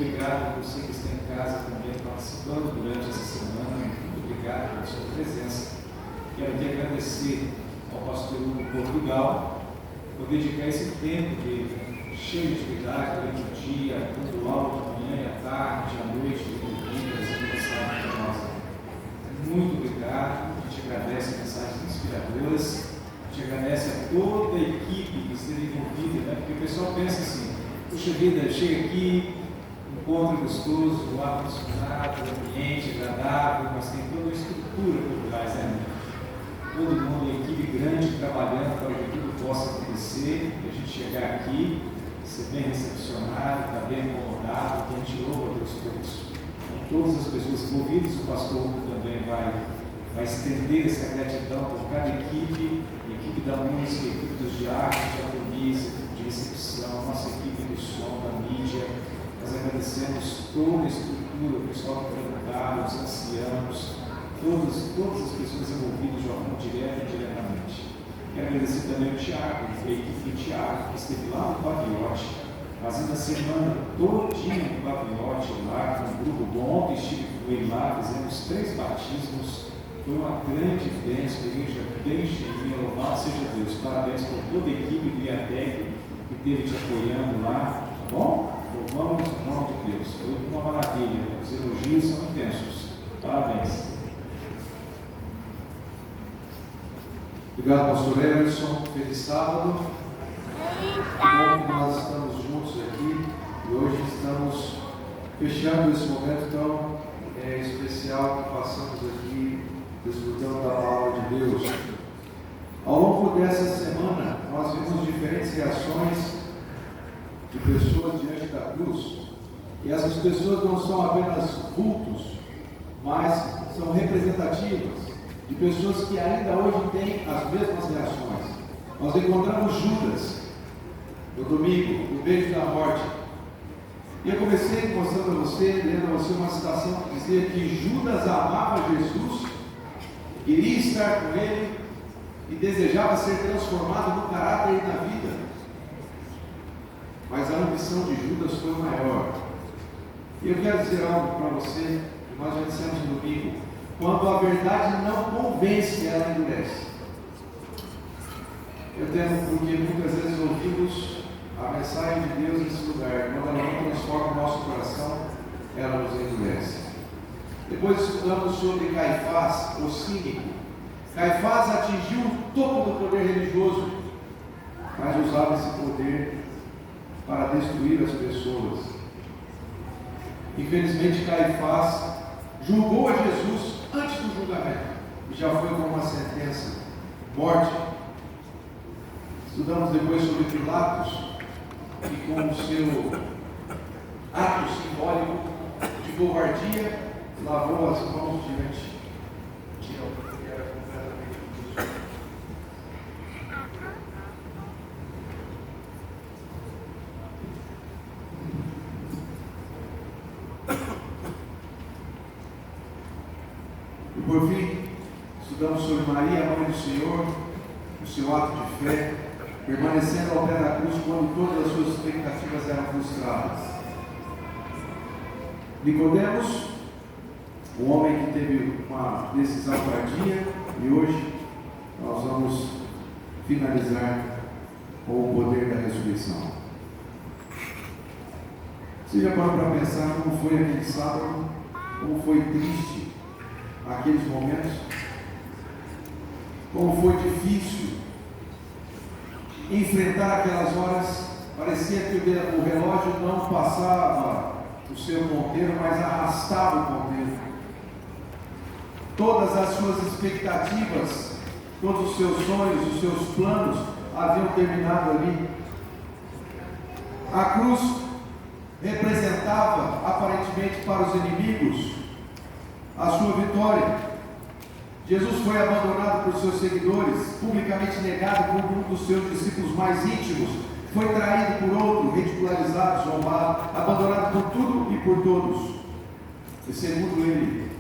obrigado a você que está em casa também participando durante essa semana. Muito obrigado pela sua presença. Quero aqui agradecer ao pastor Hugo Portugal por dedicar esse tempo cheio de atividade durante o dia, tanto aula de manhã e à tarde, à noite, de as aniversários para nós. Muito obrigado, a gente agradece mensagens inspiradoras, a gente agradece a toda a equipe que esteve envolvida, né? Porque o pessoal pensa assim, puxa vida, chega aqui, encontro gostoso, o ar-condicionado, o ambiente agradável, mas tem toda a estrutura por trás, né? Todo mundo, a equipe grande trabalhando para que tudo possa acontecer, e a gente chegar aqui, ser bem recepcionado, estar bem acomodado, que a gente louva a Deus por isso. Com todas as pessoas envolvidas, o pastor também vai estender essa gratidão por cada equipe, equipe da música, equipe dos diáconos, diaconis, equipe de recepção, nossa equipe do som, da mídia. Nós agradecemos toda a estrutura, o pessoal que trabalhava, os anciãos, todas as pessoas envolvidas de uma forma direta e indiretamente. Quero agradecer também ao Tiago, a equipe do Tiago, que esteve lá no Paviote, fazendo a semana todinha no Paviote, lá com um grupo bom. Ontem estive lá, fizemos 3 batismos, foi uma grande bênção, a igreja bem cheinha, louvado seja Deus. Parabéns por toda a equipe do IATEC que esteve te apoiando lá, tá bom? Louvamos o nome de Deus, foi uma maravilha, os elogios são intensos, parabéns. Obrigado, pastor Emerson. Feliz sábado. Que bom que nós estamos juntos aqui e hoje estamos fechando esse momento tão especial que passamos aqui desfrutando da palavra de Deus. Ao longo dessa semana, nós vimos diferentes reações de pessoas diante da cruz, e essas pessoas não são apenas vultos, mas são representativas de pessoas que ainda hoje têm as mesmas reações. Nós encontramos Judas no domingo, no beijo da morte. E eu comecei mostrando a você, lendo a você uma citação que dizia que Judas amava Jesus, queria estar com ele e desejava ser transformado no caráter e na vida. Mas a ambição de Judas foi maior. E eu quero dizer algo para você, que nós já dissemos no domingo: quando a verdade não convence, ela endurece. Eu temo porque muitas vezes ouvimos a mensagem de Deus nesse lugar, quando ela não transforma o nosso coração, ela nos endurece. Depois estudamos sobre Caifás, o cínico. Caifás atingiu o topo do poder religioso, mas usava esse poder para destruir as pessoas. Infelizmente, Caifás julgou a Jesus antes do julgamento, e já foi com uma sentença: morte. Estudamos depois sobre Pilatos, que com o seu ato simbólico de covardia, lavou as mãos diante de alguém que era completamente justo. E por fim, estudamos sobre Maria, a mãe do Senhor, o seu ato de fé, permanecendo ao pé da cruz quando todas as suas expectativas eram frustradas. Nicodemos, um homem que teve uma decisão tardia, e hoje nós vamos finalizar com o poder da ressurreição. Você já parou para pensar como foi aquele sábado, como foi triste aqueles momentos, como foi difícil enfrentar aquelas horas? Parecia que o relógio não passava o seu ponteiro, mas arrastava o ponteiro. Todas as suas expectativas, todos os seus sonhos, os seus planos haviam terminado ali. A cruz representava, aparentemente para os inimigos, a sua vitória. Jesus foi abandonado por seus seguidores, publicamente negado por um dos seus discípulos mais íntimos, foi traído por outro, ridicularizado, zombado, abandonado por tudo e por todos. E segundo ele,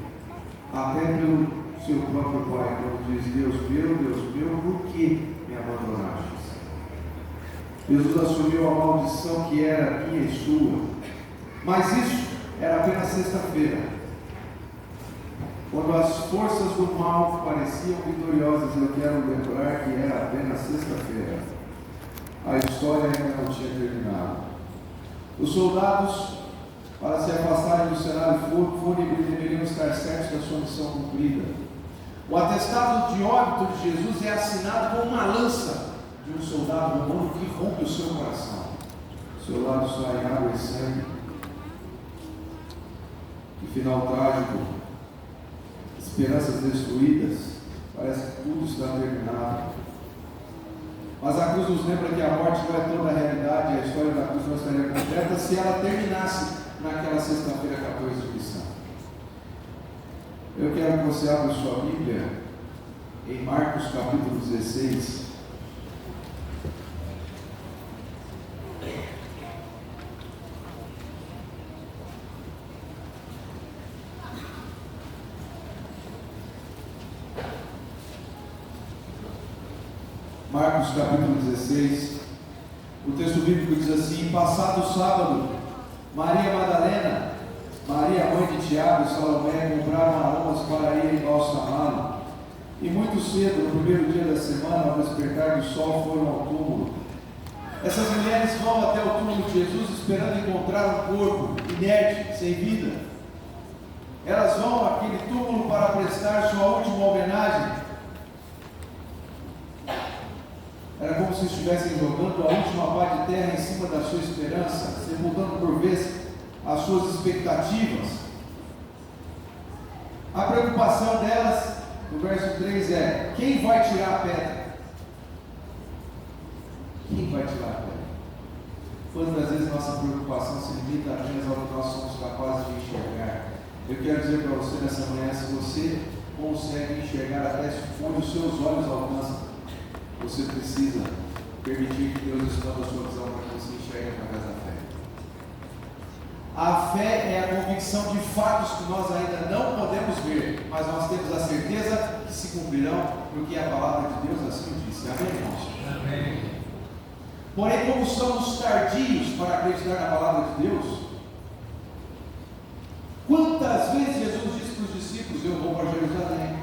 até pelo seu próprio Pai, quando diz: Deus meu, por que me abandonaste? Jesus assumiu a maldição que era minha e sua. Mas isso era apenas sexta-feira, quando as forças do mal pareciam vitoriosas. Eu quero lembrar que era apenas sexta-feira. A história ainda não tinha terminado. Os soldados, para se afastarem do cenário fúnebre, deveriam estar certos da sua missão cumprida. O atestado de óbito de Jesus é assinado com uma lança de um soldado romano que rompe o seu coração. Do seu lado sai água e sangue. Que final trágico. Esperanças destruídas. Parece que tudo está terminado. Mas a cruz nos lembra que a morte não é toda a realidade. A história da cruz não estaria completa se ela terminasse naquela sexta-feira 14 de Nisan. Eu quero que você abra sua Bíblia em Marcos capítulo 16. Marcos capítulo 16, o texto bíblico diz assim: passado o sábado, Maria Madalena, Maria mãe de Tiago e Salomé compraram aromas para irem balsamá-lo. E muito cedo, no primeiro dia da semana, ao despertar do sol, foram ao túmulo. Essas mulheres vão até o túmulo de Jesus esperando encontrar um corpo inerte, sem vida. Elas vão àquele túmulo para prestar sua última homenagem. Era como se estivessem jogando a última pá de terra em cima da sua esperança, sepultando por vez as suas expectativas. A preocupação delas, no verso 3, é: quem vai tirar a pedra? Quem vai tirar a pedra? Quantas vezes nossa preocupação se limita apenas ao que nós somos capazes de enxergar? Eu quero dizer para você nessa manhã: se você consegue enxergar até onde os seus olhos alcançam, você precisa permitir que Deus expanda a sua visão para que você enxergue através da fé. A fé é a convicção de fatos que nós ainda não podemos ver, mas nós temos a certeza que se cumprirão, porque a palavra de Deus assim disse. Amém, irmãos? Amém. Porém, como somos tardios para acreditar na palavra de Deus, quantas vezes Jesus disse para os discípulos: eu vou para Jerusalém,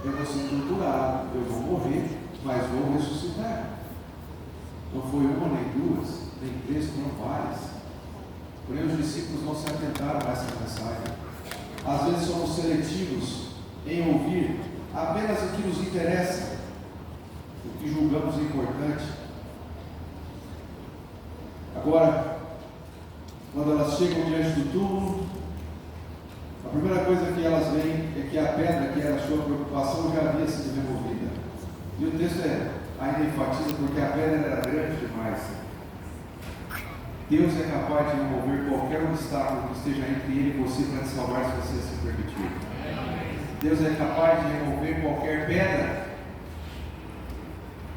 eu vou ser torturado, eu vou morrer, mas vou ressuscitar. Não foi uma, nem duas, nem três, foram várias. Porém, os discípulos não se atentaram a essa mensagem. Às vezes somos seletivos em ouvir apenas o que nos interessa, o que julgamos importante. Agora, quando elas chegam diante do túmulo, a primeira coisa que elas veem é que a pedra, que era a sua preocupação, já havia sido removida. E o texto ainda enfatiza porque a pedra era grande demais. Deus é capaz de remover qualquer obstáculo que esteja entre ele e você para te salvar, se você se permitir. Deus é capaz de remover qualquer pedra.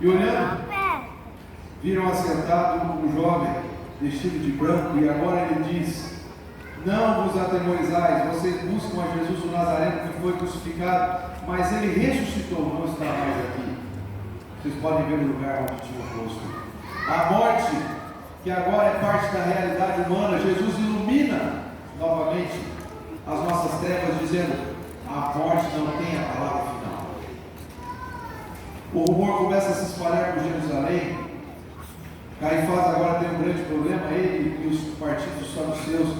E olhando, viram assentado um jovem vestido de branco, e agora ele diz: não vos atemorizais, vocês buscam a Jesus o Nazareno que foi crucificado, mas ele ressuscitou, não está mais aqui. Vocês podem ver o lugar onde tinha posto. A morte, que agora é parte da realidade humana, Jesus ilumina novamente as nossas trevas, dizendo: a morte não tem a palavra final. O rumor começa a se espalhar por Jerusalém. Caifás agora tem um grande problema. Ele e os partidos saduceus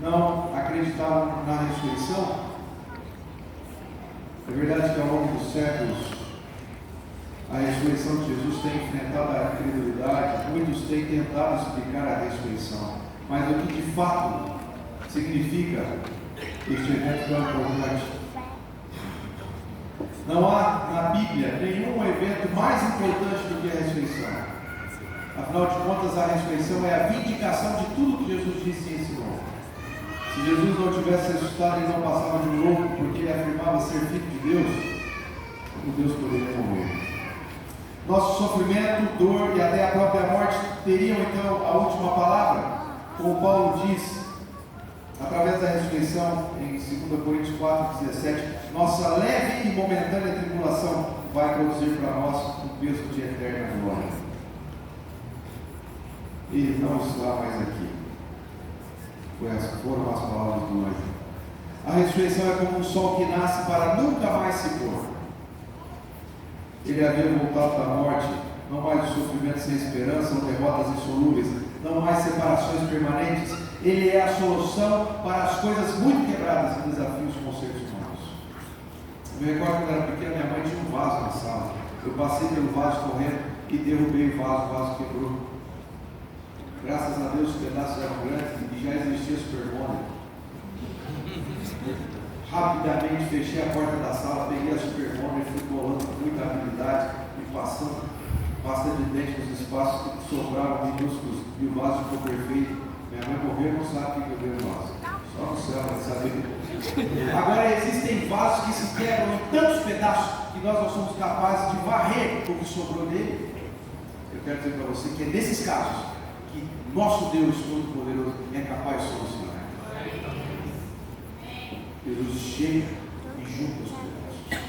não acreditavam na ressurreição. É verdade que ao longo dos séculos a ressurreição de Jesus tem enfrentado a incredulidade. Muitos têm tentado explicar a ressurreição, mas o que de fato significa este evento tão importante? Não há na Bíblia nenhum evento mais importante do que a ressurreição. Afinal de contas, a ressurreição é a vindicação de tudo que Jesus disse e ensinou. Se Jesus não tivesse ressuscitado, ele não passava de um louco, porque ele afirmava ser filho de Deus. Como Deus poderia morrer? Nosso sofrimento, dor e até a própria morte teriam então a última palavra, como Paulo diz através da ressurreição em 2 Coríntios 4:17. Nossa leve e momentânea tribulação vai produzir para nós um peso de eterna glória. Ele não está mais aqui. Foram as palavras do anjo. A ressurreição é como um sol que nasce para nunca mais se pôr. Ele havia voltado da morte, não mais o sofrimento sem esperança ou derrotas insolúveis, não mais separações permanentes. Ele é a solução para as coisas muito quebradas e desafios com os seres humanos. Eu me recordo quando era pequeno, minha mãe tinha um vaso na sala. Eu passei pelo vaso correndo e derrubei o vaso quebrou. Graças a Deus os pedaços eram grandes e já existia Super Bonder. Rapidamente fechei a porta da sala, peguei a Super Bonder e fui colando com muita habilidade e passando pasta de dente nos espaços que sobravam minúsculos e o vaso ficou perfeito. Minha mãe morreu, não sabe o que eu dei no vaso. Só no céu vai saber. Agora existem vasos que se quebram em tantos pedaços que nós não somos capazes de varrer o que sobrou dele. Eu quero dizer para você que é nesses casos que nosso Deus Todo-Poderoso é capaz de solucionar. Jesus chega e junta os pedaços.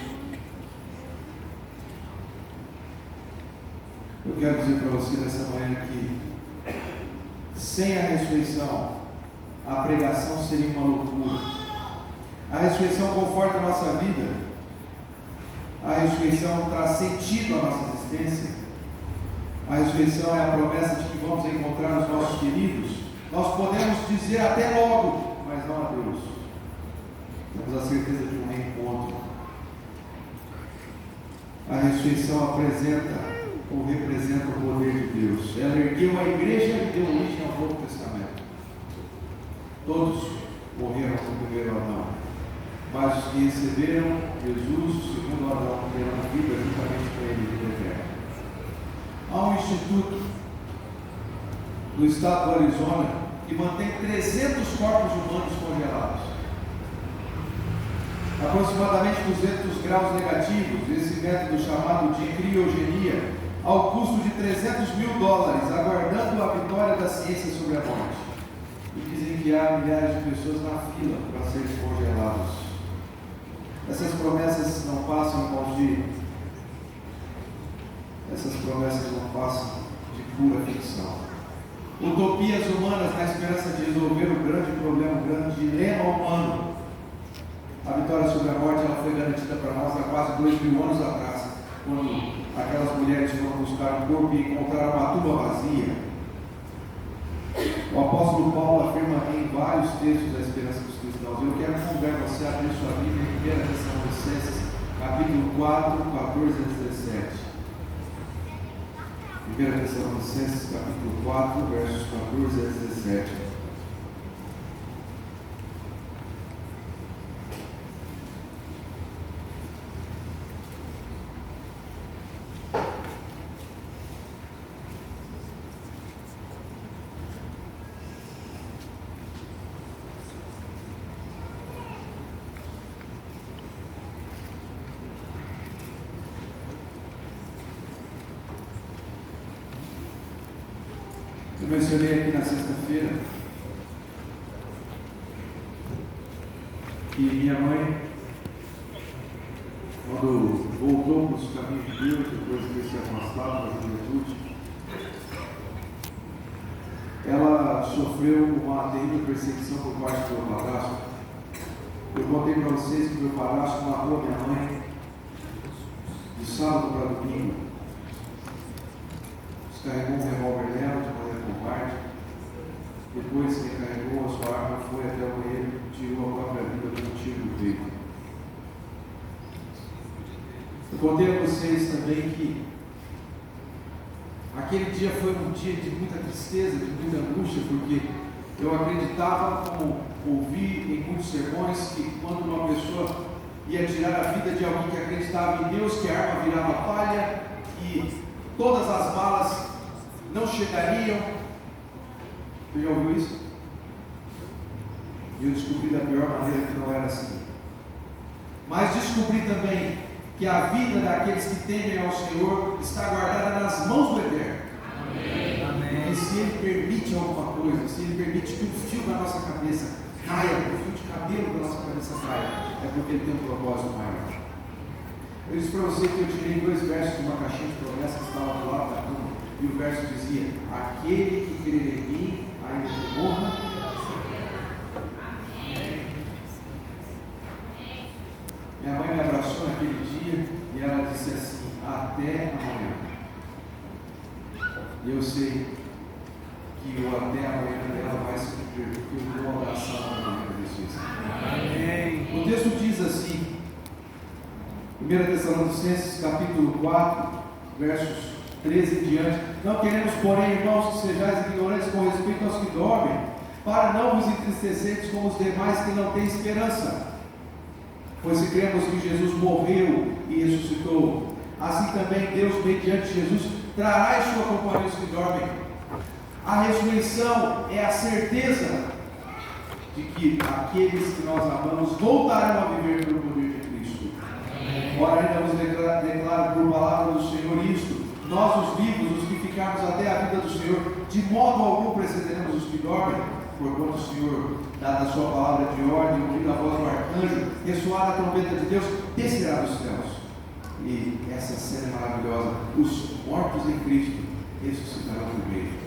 Eu quero dizer para você nessa manhã que sem a ressurreição, a pregação seria uma loucura. A ressurreição conforta a nossa vida. A ressurreição traz sentido à nossa existência. A ressurreição é a promessa de que vamos encontrar os nossos queridos. Nós podemos dizer até logo, mas não a Deus. Temos a certeza de um reencontro. A ressurreição apresenta ou representa o poder de Deus. Ela ergueu a igreja e deu origem ao Novo Testamento. Todos morreram no primeiro Adão, mas os que receberam Jesus, o segundo Adão, terão vida juntamente com ele de vida eterna. Há um instituto no estado do Arizona que mantém 300 corpos humanos congelados. Aproximadamente 200 graus negativos, esse método chamado de criogenia, ao custo de $300 mil, aguardando a vitória da ciência sobre a morte. E dizem que há milhares de pessoas na fila para serem congelados. Essas promessas não passam, irmãos, essas promessas não passam de pura ficção. Utopias humanas na esperança de resolver o grande problema, o grande dilema humano. A vitória sobre a morte ela foi garantida para nós há quase 2.000 anos atrás, quando aquelas mulheres foram buscar um corpo e encontraram uma tumba vazia. O apóstolo Paulo afirma em vários textos da esperança dos cristãos. Eu quero convidar você a abrir sua Bíblia em 1 Tessalonicenses, capítulo 4, 14 a 17. 1 Tessalonicenses, capítulo 4, versos 14 a 17. Eu mencionei aqui na sexta-feira que minha mãe, quando voltou para os caminhos de Deus, depois de ter se afastado da juventude, ela sofreu uma terrível perseguição por parte do meu padrasto. Eu contei para vocês que meu padrasto matou minha mãe de sábado para domingo. Descarregou um revólver nela de maneira covarde. Depois que carregou a sua arma, foi até o banheiro e tirou a própria vida com um tiro no peito. Eu contei a vocês também que aquele dia foi um dia de muita tristeza, de muita angústia, porque eu acreditava, como ouvi em muitos sermões, que quando uma pessoa ia tirar a vida de alguém que acreditava em Deus, que a arma virava palha, que todas as balas não chegariam. Você já ouviu isso? E eu descobri da pior maneira que não era assim. Mas descobri também que a vida daqueles que temem ao Senhor está guardada nas mãos do Eterno. Amém. E se Ele permite alguma coisa, se Ele permite que um fio da nossa cabeça caia, que o fio de cabelo da nossa cabeça caia, é porque Ele tem um propósito maior. Eu disse para você que eu tirei 2 versos de uma caixinha de promessas que estava do lado da cama, e o verso dizia: aquele que crer em mim, ainda que morra, Minha mãe me abraçou naquele dia e ela disse assim: até amanhã. E eu sei que o até amanhã dela vai se cumprir, porque eu vou abraçar amanhã desse jeito. O texto diz assim, 1 Tessalonicenses capítulo 4, versos 13 em diante: não queremos, porém, irmãos, que sejais ignorantes com respeito aos que dormem, para não vos entristecerdes como os demais que não têm esperança. Pois se cremos que Jesus morreu e ressuscitou, assim também Deus, mediante Jesus, trará em sua companhia os que dormem. A ressurreição é a certeza de que aqueles que nós amamos voltarão a viver pelo poder de Cristo. Ora, ainda vos declaro por palavra do Senhor isto: nós, os vivos, os que ficarmos até a vida do Senhor, de modo algum precederemos os que dormem, porquanto o Senhor, dada a sua palavra de ordem, ouvida a voz do arcanjo, ressoada a trombeta de Deus, descerá dos céus. E essa cena maravilhosa: os mortos em Cristo ressuscitarão primeiro.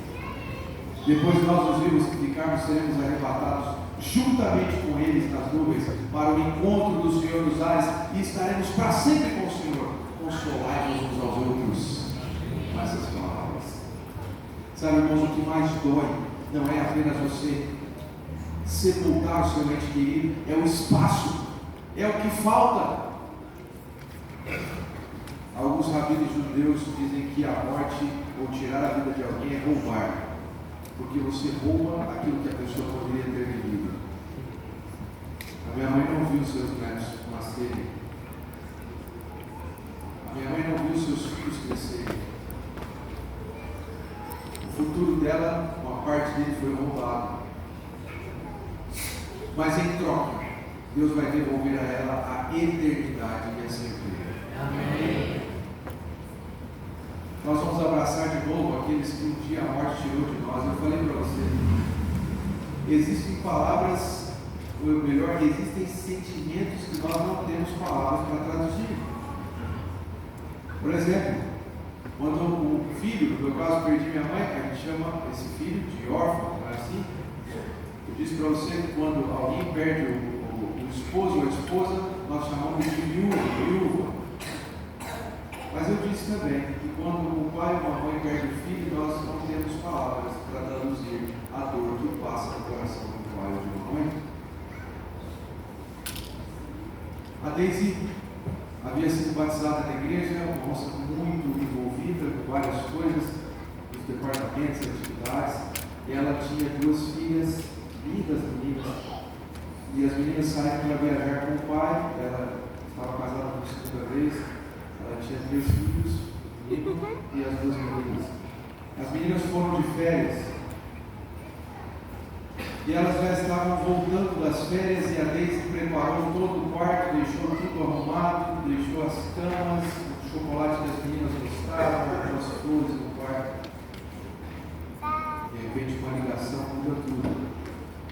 Depois nós, os vivos que ficarmos, seremos arrebatados juntamente com eles nas nuvens para o encontro do Senhor nos ares, e estaremos para sempre com o Senhor. Consolai-nos uns aos outros com essas palavras. Sabe, irmãos, o que mais dói não é apenas você sepultar o seu ente querido, é o espaço, é o que falta. Alguns rabinos judeus dizem que a morte ou tirar a vida de alguém é roubar, porque você rouba aquilo que a pessoa poderia ter vivido. A minha mãe não viu seus netos nascerem. A minha mãe não viu seus filhos crescerem. O futuro dela, uma parte dele foi roubado. Mas em troca, Deus vai devolver a ela a eternidade e a certeza. Amém. Nós vamos abraçar de novo aqueles que um dia a morte tirou de nós. Eu falei para você, existem palavras, ou melhor, existem sentimentos que nós não temos palavras para traduzir. Por exemplo, quando o filho, no meu caso perdi minha mãe, que a gente chama esse filho de órfão, não é assim? Eu disse para você que quando alguém perde o esposo ou a esposa, nós chamamos de viúva. Mas eu disse também que quando o pai ou a mãe perde o filho, nós não temos palavras para traduzir a dor que passa no coração do pai ou de uma mãe. A Daisy havia sido batizada na igreja, uma moça muito envolvida com várias coisas, nos departamentos, atividades, e ela tinha 2 filhas, lindas meninas, e as meninas saíram para viajar com o pai. Ela estava casada pela segunda vez. Ela tinha 3 filhos e as 2 meninas. As meninas foram de férias e elas já estavam voltando das férias, e a Daisy preparou todo o quarto, deixou tudo arrumado, deixou as camas, o chocolate que as meninas gostavam, as flores no quarto. De repente, uma ligação muda tudo.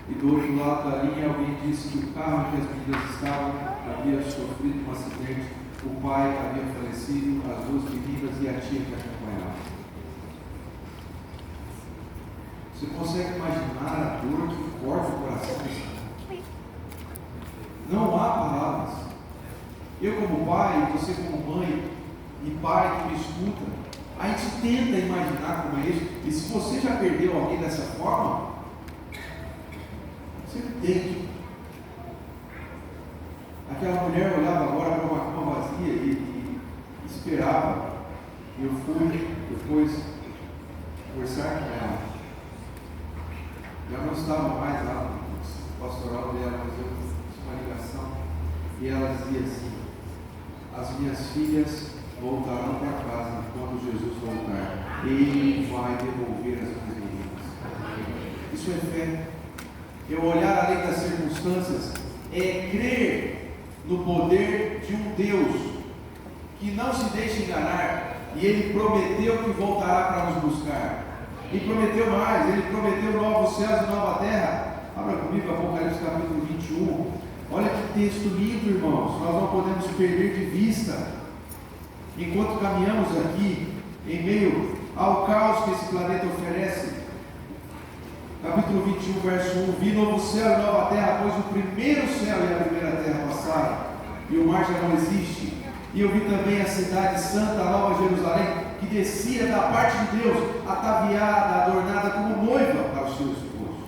E do outro lado da linha, alguém disse que o carro em que as meninas estavam havia sofrido um acidente. O pai havia falecido, as 2 meninas e a tia que acompanhava. Você consegue imaginar a dor que corta o coração desse? Não há palavras. Eu como pai, você como mãe e pai que me escuta, a gente tenta imaginar como é isso. E se você já perdeu alguém dessa forma, você entende. Aquela mulher olhava agora para uma cama vazia e esperava. Eu fui depois conversar com ela. Já não estava mais lá no pastoral dela, mas eu fiz uma ligação e ela dizia assim: as minhas filhas voltarão para casa quando Jesus voltar. Ele vai devolver as minhas meninas. Isso é fé. Eu olhar além das circunstâncias é crer no poder de um Deus que não se deixa enganar, e Ele prometeu que voltará para nos buscar. E prometeu mais, Ele prometeu novos céus e nova terra. Abra comigo Apocalipse capítulo 21. Olha que texto lindo, irmãos. Nós não podemos perder de vista enquanto caminhamos aqui em meio ao caos que esse planeta oferece. Capítulo 21, verso 1: vi novo céu e nova terra, pois o primeiro céu e a primeira terra passaram, e o mar já não existe. E eu vi também a cidade santa, a Nova Jerusalém, que descia da parte de Deus, ataviada, adornada como noiva para o seu esposo.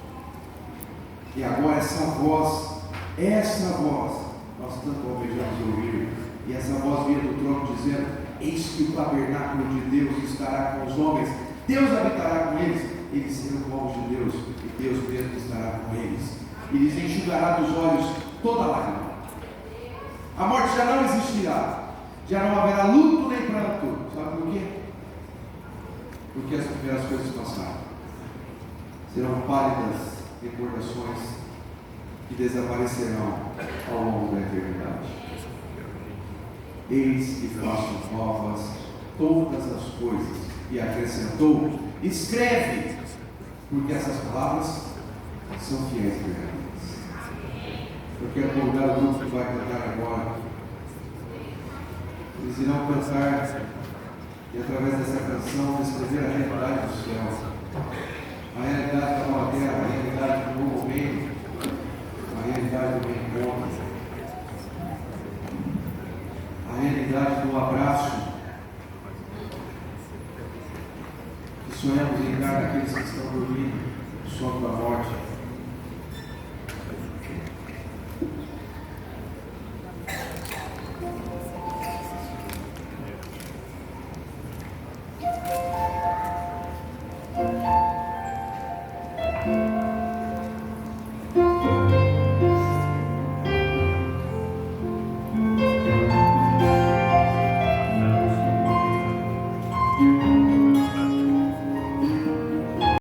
E agora essa voz, nós tanto almejamos ouvir, e essa voz vinha do trono dizendo: eis que o tabernáculo de Deus estará com os homens, Deus habitará com eles, eles serão povos de Deus, e Deus mesmo estará com eles, e lhes enxugará dos olhos toda lágrima. A morte já não existirá, já não haverá luto nem pranto. Sabe por quê? Porque as primeiras coisas passaram. Serão pálidas recordações que desaparecerão ao longo da eternidade. Eis que faço novas todas as coisas. E acrescentou: escreve, porque essas palavras são fiéis e verdadeiras. Eu quero convidar o grupo que vai cantar agora. Eles irão cantar e, através dessa canção, descrever a realidade do céu, a realidade da nova terra, a realidade